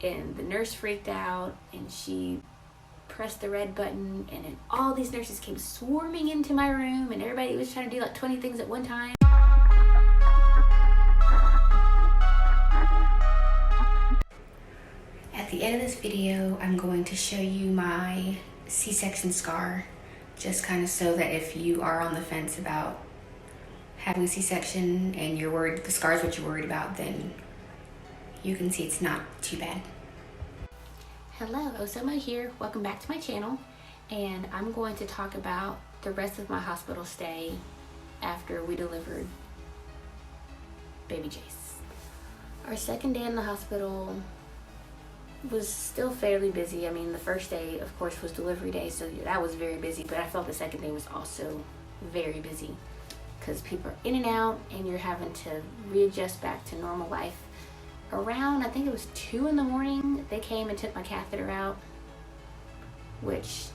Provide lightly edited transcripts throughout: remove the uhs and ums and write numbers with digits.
and the nurse freaked out, and she pressed the red button, and then all these nurses came swarming into my room, and everybody was trying to do like 20 things at one time. At the end of this video, I'm going to show you my C-section scar, just kind of so that if you are on the fence about having a C-section and you're worried, the scar is what you're worried about, then you can see it's not too bad. Hello, Osoma here. Welcome back to my channel, and I'm going to talk about the rest of my hospital stay after we delivered baby Jace. Our second day in the hospital was still fairly busy. I mean, the first day, of course, was delivery day, so that was very busy, but I felt the second day was also very busy because people are in and out and you're having to readjust back to normal life. Around, I think it was 2 in the morning, they came and took my catheter out, which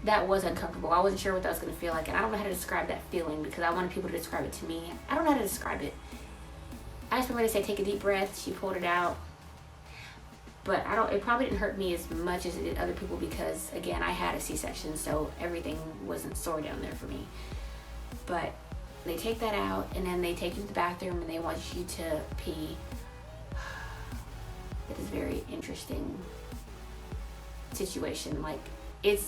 that was uncomfortable. I wasn't sure what that was going to feel like, and I don't know how to describe that feeling because I wanted people to describe it to me. I don't know how to describe it. I just remember they said, take a deep breath. She pulled it out. But it probably didn't hurt me as much as it did other people because, again, I had a C-section, so everything wasn't sore down there for me. But they take that out, and then they take you to the bathroom, and they want you to pee. It is a very interesting situation. Like, it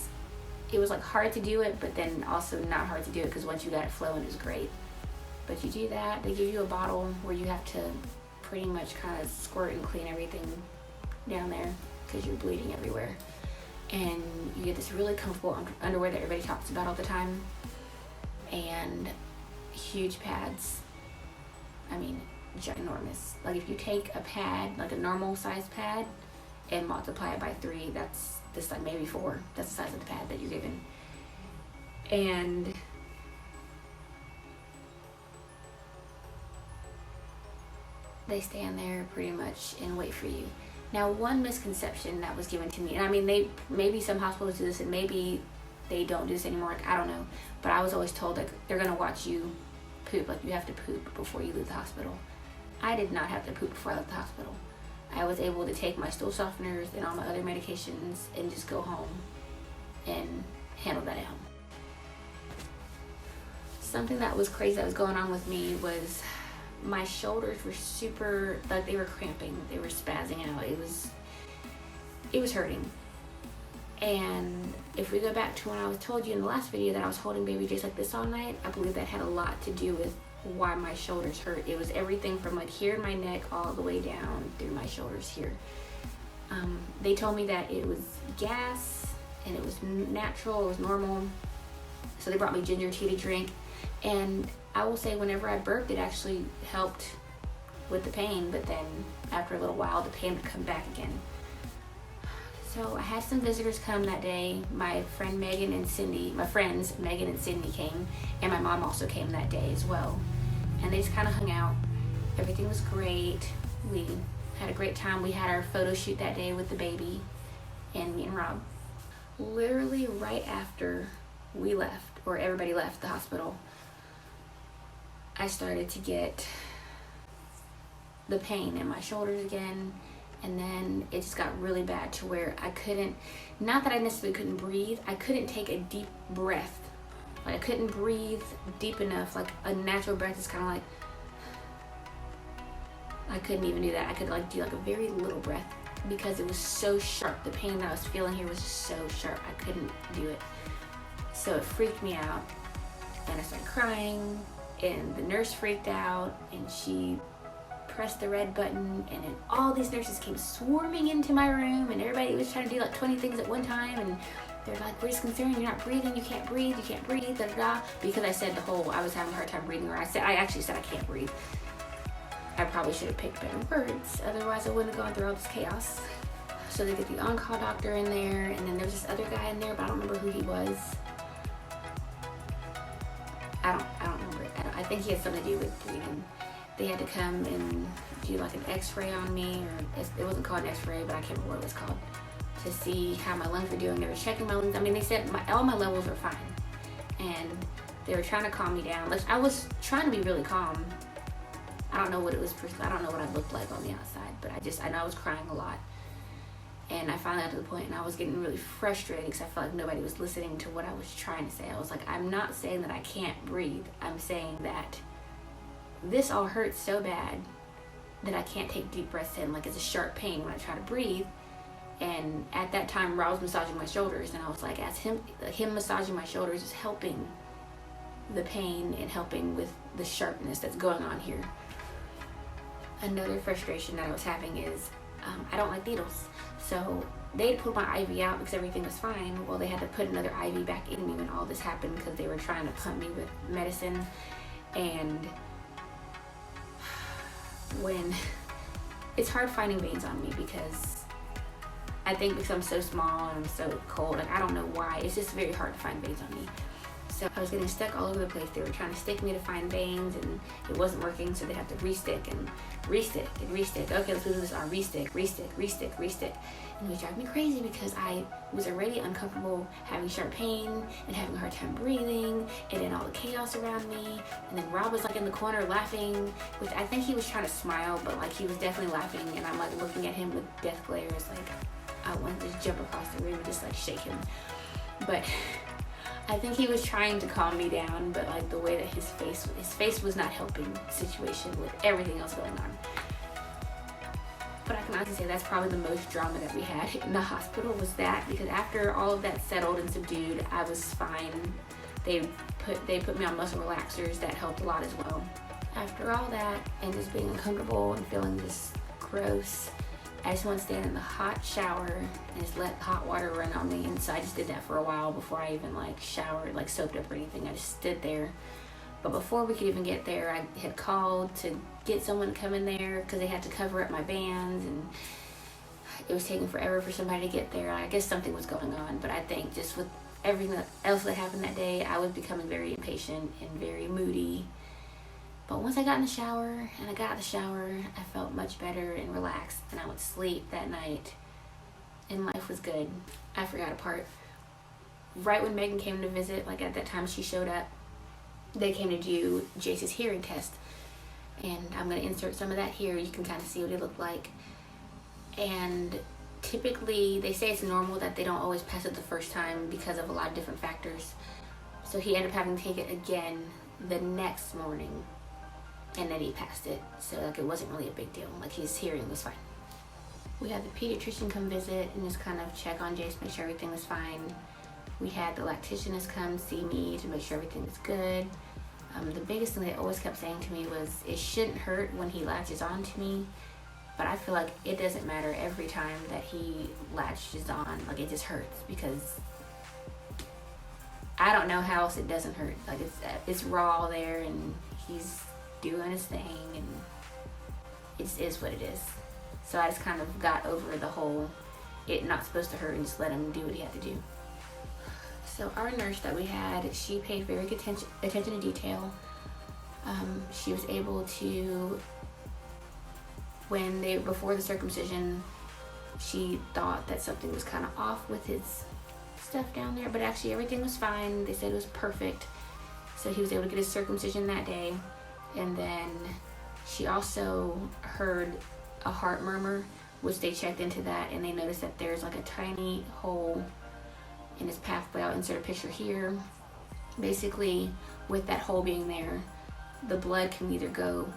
was like hard to do it, but then also not hard to do it because once you got it flowing, it was great. But you do that, they give you a bottle where you have to pretty much kind of squirt and clean everything down there because you're bleeding everywhere. And you get this really comfortable underwear that everybody talks about all the time, and huge pads. I mean, ginormous. Like, if you take a pad, like a normal size pad, and multiply it by 3, that's this, like maybe 4. That's the size of the pad that you're given. And they stand there pretty much and wait for you. Now, one misconception that was given to me, and I mean, maybe some hospitals do this and maybe they don't do this anymore, like, I don't know, but I was always told that they're gonna watch you poop, like you have to poop before you leave the hospital. I did not have to poop before I left the hospital. I was able to take my stool softeners and all my other medications and just go home and handle that at home. Something that was crazy that was going on with me was my shoulders were super, like they were cramping, they were spazzing out. It was hurting. And if we go back to when I was told you in the last video that I was holding baby Jace like this all night, I believe that had a lot to do with why my shoulders hurt. It was everything from like here in my neck all the way down through my shoulders here. They told me that it was gas and it was natural, it was normal. So they brought me ginger tea to drink. And I will say whenever I burped, it actually helped with the pain, but then after a little while, the pain would come back again. So I had some visitors come that day. My friends Megan and Cindy came, and my mom also came that day as well. And they just kind of hung out. Everything was great. We had a great time. We had our photo shoot that day with the baby and me and Rob. Literally right after we left, or everybody left the hospital, I started to get the pain in my shoulders again. And then it just got really bad to where I couldn't, not that I necessarily couldn't breathe, I couldn't take a deep breath. Like, I couldn't breathe deep enough. Like, a natural breath is kind of like, I couldn't even do that. I could like do like a very little breath because it was so sharp. The pain that I was feeling here was so sharp. I couldn't do it. So it freaked me out. And I started crying, and the nurse freaked out, and she pressed the red button, and then all these nurses came swarming into my room, and everybody was trying to do like 20 things at one time, and they're like, we're just concerned, you're not breathing, you can't breathe, da da da, because I said I was having a hard time breathing, or I actually said I can't breathe. I probably should have picked better words, otherwise I wouldn't have gone through all this chaos. So they get the on-call doctor in there, and then there was this other guy in there, but I don't remember who he was. I don't remember. I think he had something to do with breathing. They had to come and do like an x-ray on me, or it wasn't called an x-ray, but I can't remember what it was called, to see how my lungs were doing. They were checking my lungs. I mean, they said all my levels were fine, and they were trying to calm me down. Like, I was trying to be really calm. I don't know what it was. I don't know what I looked like on the outside, but I know I was crying a lot. And I finally got to the point, and I was getting really frustrated because I felt like nobody was listening to what I was trying to say. I was like, I'm not saying that I can't breathe. I'm saying that this all hurts so bad that I can't take deep breaths in. Like, it's a sharp pain when I try to breathe. And at that time, Rob was massaging my shoulders, and I was like, as him massaging my shoulders is helping the pain and helping with the sharpness that's going on here. Another frustration that I was having is I don't like needles. So they pulled my IV out because everything was fine. Well, they had to put another IV back in me when all this happened because they were trying to pump me with medicine. And when it's hard finding veins on me because I think because I'm so small and I'm so cold, like I don't know why, it's just very hard to find veins on me. So I was getting stuck all over the place. They were trying to stick me to find veins and it wasn't working, so they had to restick and restick and restick. Okay, let's move this on. Restick, restick, restick, restick. And it was driving me crazy because I was already uncomfortable, having sharp pain and having a hard time breathing, and then all the chaos around me. And then Rob was like in the corner laughing, which I think he was trying to smile, but like he was definitely laughing, and I'm like looking at him with death glares, like I wanted to just jump across the room and just like shake him. But I think he was trying to calm me down, but like the way that his face was not helping the situation with everything else going on. But I can honestly say that's probably the most drama that we had in the hospital was that, because after all of that settled and subdued, I was fine. They put me on muscle relaxers that helped a lot as well. After all that and just being uncomfortable and feeling just gross, I just want to stand in the hot shower and just let hot water run on me. And so I just did that for a while before I even like showered, like soaped up or anything. I just stood there. But before we could even get there, I had called to get someone to come in there because they had to cover up my bands, and it was taking forever for somebody to get there. I guess something was going on, but I think just with everything else that happened that day, I was becoming very impatient and very moody. But once I got in the shower and I got out of the shower, I felt much better and relaxed, and I would sleep that night and life was good. I forgot a part. Right when Megan came to visit, like at that time she showed up, they came to do Jace's hearing test, and I'm going to insert some of that here. You can kind of see what it looked like. And typically they say it's normal that they don't always pass it the first time because of a lot of different factors. So he ended up having to take it again the next morning, and then he passed it. So like it wasn't really a big deal. Like his hearing was fine. We had the pediatrician come visit and just kind of check on Jace, make sure everything was fine. We had the lactationist come see me to make sure everything was good. The biggest thing they always kept saying to me was it shouldn't hurt when he latches on to me, but I feel like it doesn't matter every time that he latches on. Like it just hurts because I don't know how else it doesn't hurt. Like it's raw there and he's doing his thing and it just is what it is. So I just kind of got over the whole it not supposed to hurt and just let him do what he had to do. So our nurse that we had, she paid very good attention to detail. She was able to, before the circumcision, she thought that something was kind of off with his stuff down there, but actually everything was fine. They said it was perfect. So he was able to get his circumcision that day. And then she also heard a heart murmur, which they checked into that, and they noticed that there's like a tiny hole in his pathway. I'll insert a picture here. Basically, with that hole being there, the blood can either go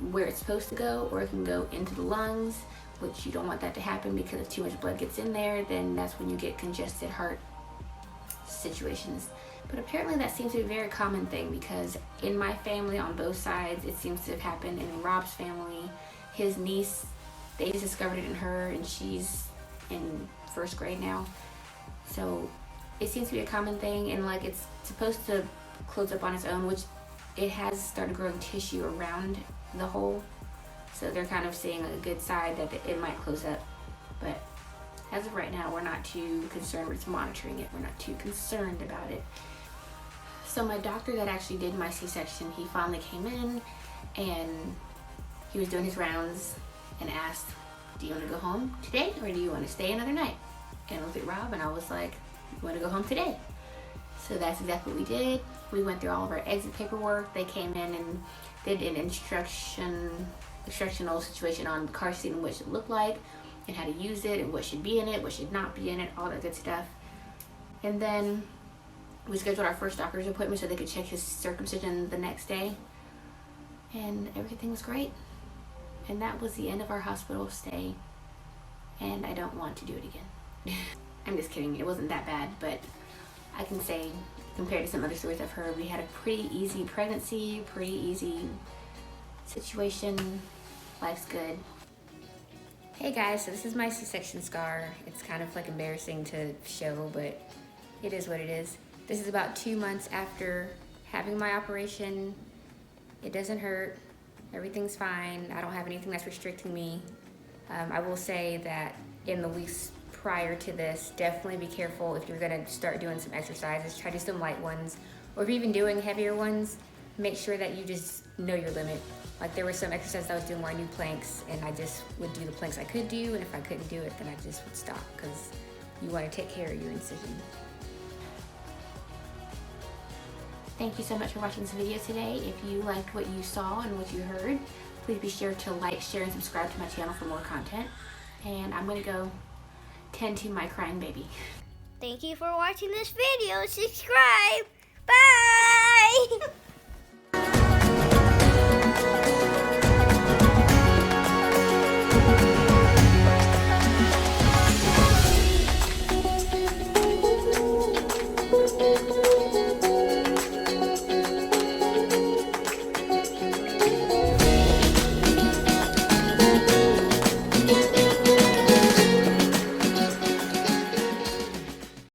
where it's supposed to go or it can go into the lungs, which you don't want that to happen because if too much blood gets in there, then that's when you get congested heart situations. But apparently that seems to be a very common thing because in my family on both sides, it seems to have happened. In Rob's family, his niece, they just discovered it in her and she's in first grade now. So it seems to be a common thing, and like it's supposed to close up on its own, which it has started growing tissue around the hole. So they're kind of seeing a good side that it might close up. But as of right now, we're not too concerned. We're just monitoring it. We're not too concerned about it. So my doctor that actually did my C-section, he finally came in and he was doing his rounds and asked, do you want to go home today or do you want to stay another night? And I looked at Rob and I was like, you want to go home today? So that's exactly what we did. We went through all of our exit paperwork. They came in and did an instructional situation on the car seat and what it looked like. and how to use it and what should be in it, what should not be in it, all that good stuff. And then we scheduled our first doctor's appointment so they could check his circumcision the next day. And everything was great. And that was the end of our hospital stay. And I don't want to do it again. I'm just kidding. It wasn't that bad, but I can say, compared to some other stories I've heard, we had a pretty easy pregnancy, pretty easy situation. Life's good. Hey guys, so this is my C-section scar. It's kind of like embarrassing to show, but it is what it is. This is about 2 months after having my operation. It doesn't hurt. Everything's fine. I don't have anything that's restricting me. I will say that in the weeks prior to this, definitely be careful if you're gonna start doing some exercises. Try to do some light ones, or if you're even doing heavier ones, make sure that you just know your limit. Like there were some exercises I was doing where I knew planks, and I just would do the planks I could do, and if I couldn't do it, then I just would stop, because you want to take care of your incision. Thank you so much for watching this video today. If you liked what you saw and what you heard, please be sure to like, share, and subscribe to my channel for more content. And I'm gonna go tend to my crying baby. Thank you for watching this video. Subscribe. Bye.